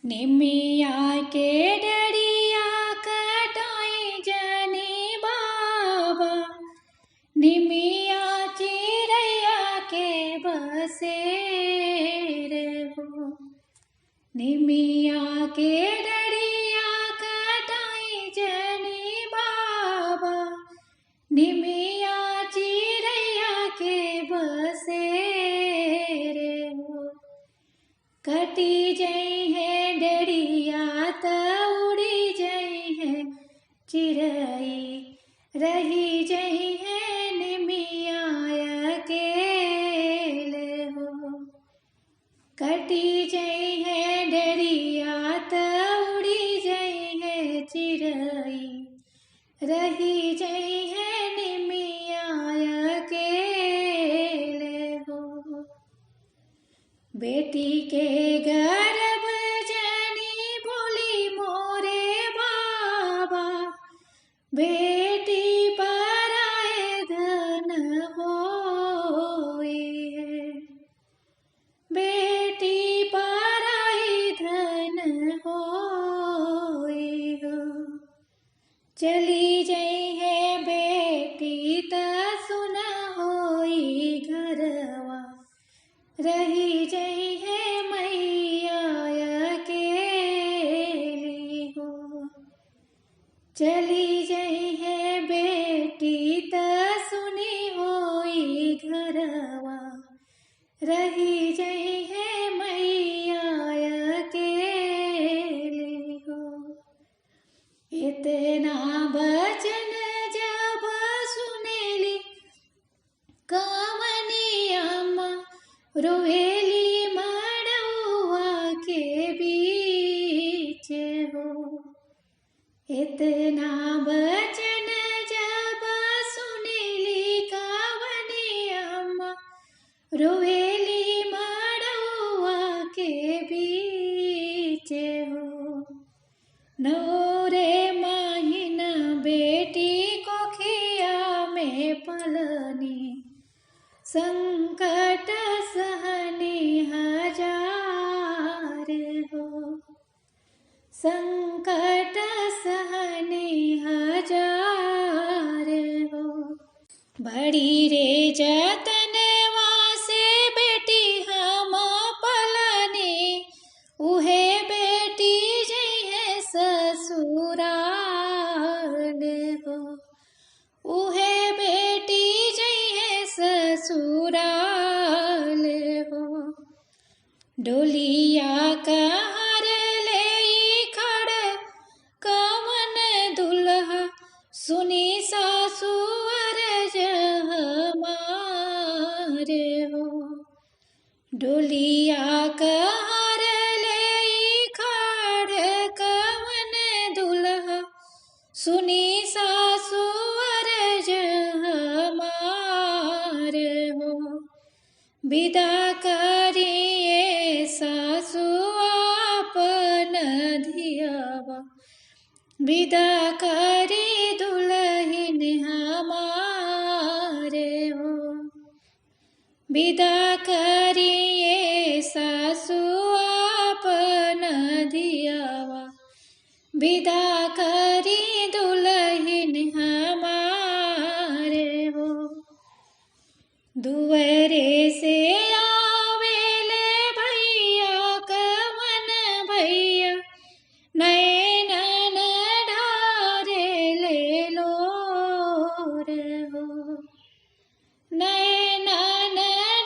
निमिया के डरिया कटाई जनी बाबा, निमिया चिरैया के बसेर हो। निमिया के डरिया कटाई जनी बाबा, निमिया चिरैया के बसेर हो। कटी जई है डरिया त उड़ी जई है चिरई, रही जई है निमिया अकेले हो। कटी जई है डरिया त उड़ी जई है चिरई, रही जई है निमिया अकेले हो। बेटी के गर्भ जनी भूली मोरे बाबा, बेटी पराए धन होए है। बेटी पराए धन होए हो। चली जई है बेटी त सुन होई घरवा, रही जई है मैया अकेली हो। चली जई है बेटी त सुनी होई घरवा, रही जई है मैया अकेली हो। इतना बचन जब सुनेली कामनी अम्मा, रोवेली मड़ुआ के बीच हो। इतना बचन जब सुनेली कामनी अम्मा, रोवेली मड़ुआ के बीच हो। नौरे महीना बेटी को खिया में पलनी, संकट सहनी हजार हो। संकट सहनी हजार हो। बड़ी रे जतनवा से बेटी हम पलनी, उहे बेटी जई है ससुराल हो। उहे बेटी जई है ससुराल हो। डोलिया कहर ले खड़ कवन दुल्हा, सुनी सासु अरज हमार हो। डोलिया कहर ले खड़ कवन दुल्हा, सुनी सासु अरज हमार हो। विदा करिए सासु आपन धियावा, विदा करी दुल्हिन हमार हो। विदा करिए सासु आपन धियावा, विदा करी दुल्हिन हमार हो। दुअरे से आवेले भैया कवन भैया, नैनन ढारे ले लोर हो। नैनन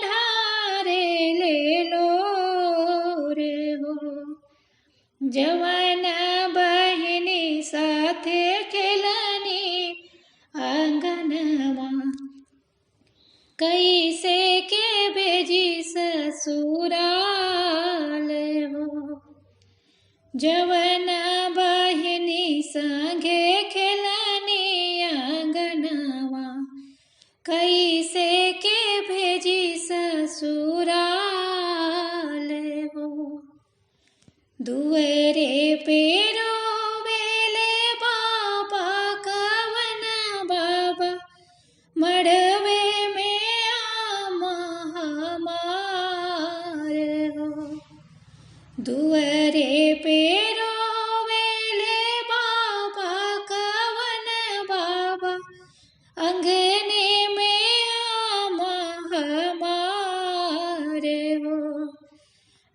ढारे ले लोर हो। जवन बहिनी साथे खेलनी आंगनवा, कैसे के भेजी ससुराल हो। जवन बहिनी संगे खेलनी आंगनवा, कैसे के भेजी ससुराल हो। दुअरे पे रोवेले बाबा कवन बाबा, मड़वे में आम हमार हो। दुअरे पे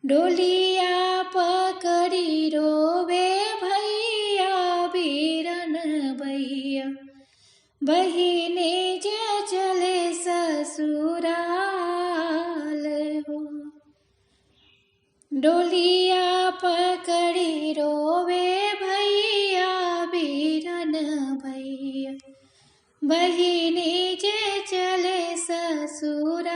डोलिया पकड़ी रोवे भैया बीरन भैया, बहिने जे चले ससुराल हो। डोलिया पकड़ी रोवे भैया बीरन भैया, बहिने जे चले ससुराल